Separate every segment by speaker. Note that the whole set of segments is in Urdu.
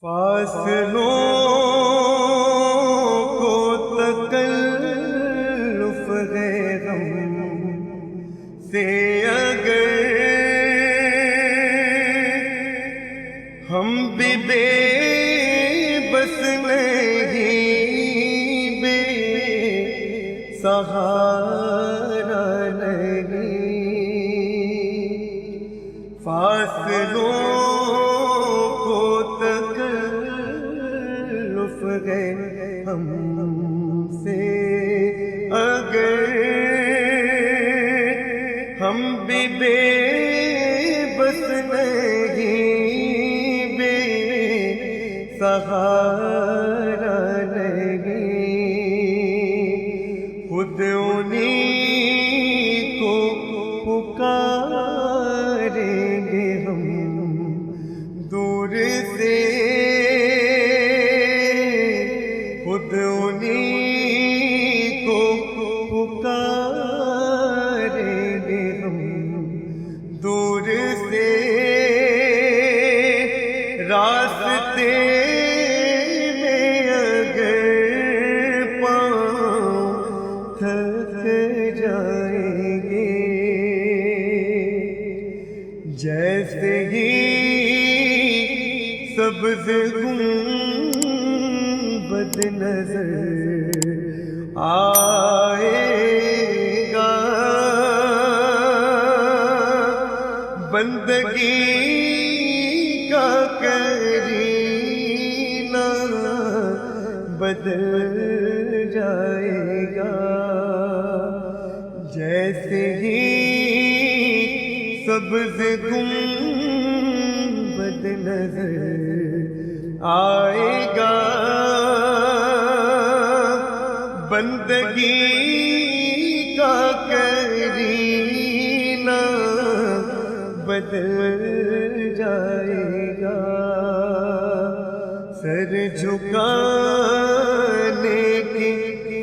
Speaker 1: فاصلوں کو تکلف ہے غم سے اگر ہم بھی بے بس نہیں بے سہارا نہیں، فاصلوں کو تکلف ہے ہم سے اگر ہم بھی بے بس نہیں بے سہارا نہیں، خود انہیں کو پکاریں گے ہم دور سے، خود انہیں کو پکاریں گے ہم دور سے، راستے میں اگر پاؤں تھک جائیں گے، جیسے ہی سبز گنبد نظر آئے گا، بندگی کا کرینہ بدل جائے گا، جیسے ہی سبز گنبد نظر آئے گا، بندگی کا کرینہ بدل جائے گا، سر جھکانے کی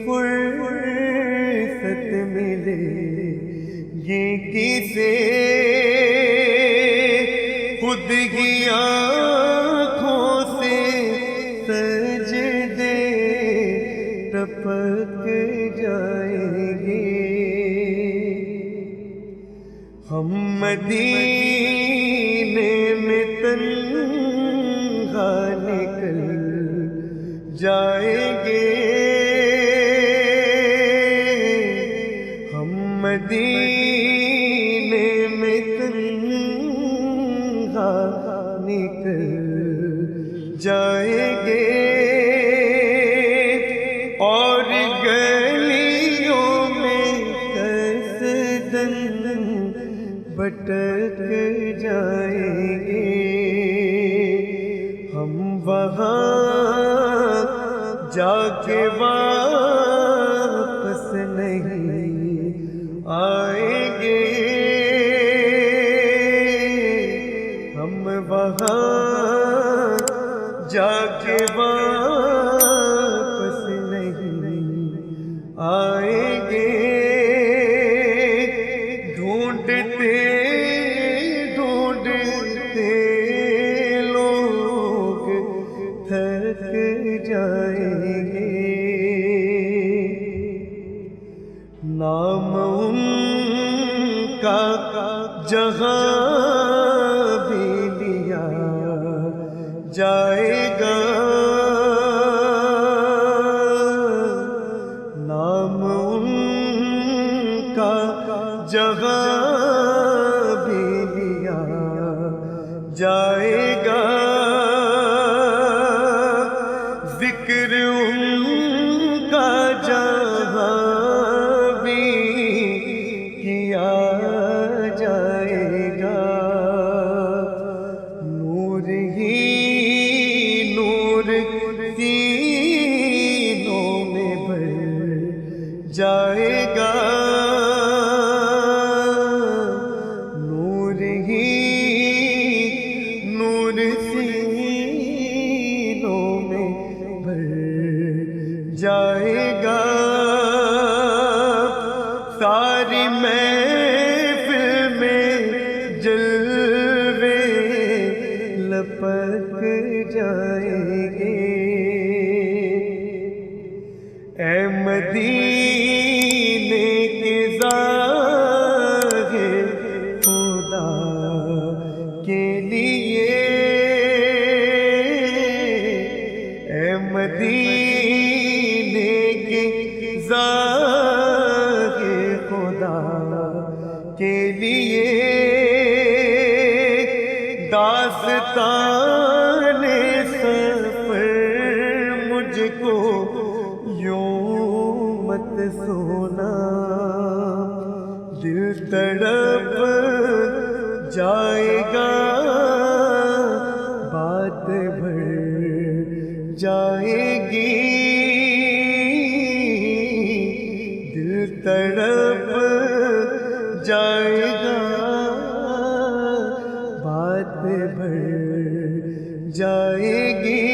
Speaker 1: فرصت ملے گی کسے، خود ہی آنکھوں سے سجدے ٹپک جائیں گے، ہم مدینے میں تنہا نکل جائیں گے، ہم مدینے میں تنہا نکل جائیں گے، اور گلیوں میں قصداً بھٹک جائیں گے، ہم وہاں جا کے واپس نہیں آئیں گے، ہم وہاں جا کے واپس نہیں آئیں گے، ڈھونڈتے ڈھونڈتے لوگ تھک جائیں گے، نام ان کا جہاں بھی لیا جائے گا، نام ان کا جہاں بھی لیا جائے گا، ذکر ان کا جہاں بھی کیا جائے گا، نور ہی نور سینوں میں بھر جائے گا، نور ہی نور سینوں میں بھر جائے گا، ساری محفل میں جلوے لپک جائے مدینے کے ظاہر خدا کے لیے، اے مدینے کے ظاہر خدا کے لیے، داستان سفر مجھ کو یوں مت سونا، دل تڑپ جائے گا بات بھر جائے گی، دل تڑپ جائے گا بات بھر جائے گی،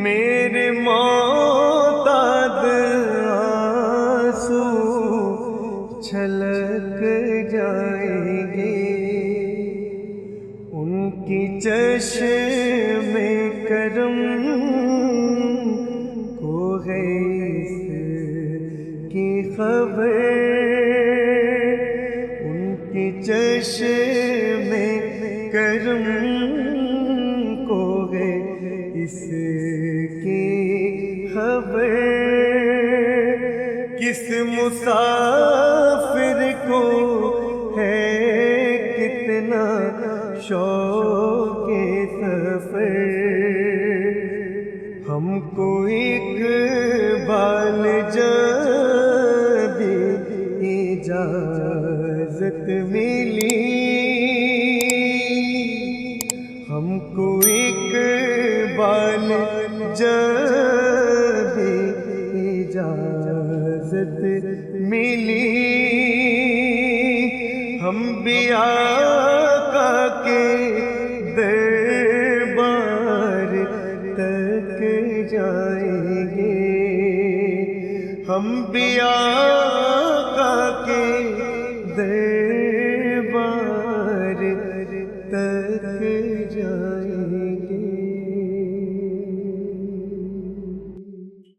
Speaker 1: میرے معتاد آنسو چھلک جائیں گے، ان کی چشم کرم کو ہے اس کی خبر، ان کی چشم کرم کو ہے اس کی خبر، کس مسافر کو ہے کتنا شوق سفر، ہم کو اقبال جب اجازت ملی، ہم کو اقبال جب اجازت ملی، ہم بھی آقا کے دربار تک جائیں گے، ہم بھی آقا کے دربار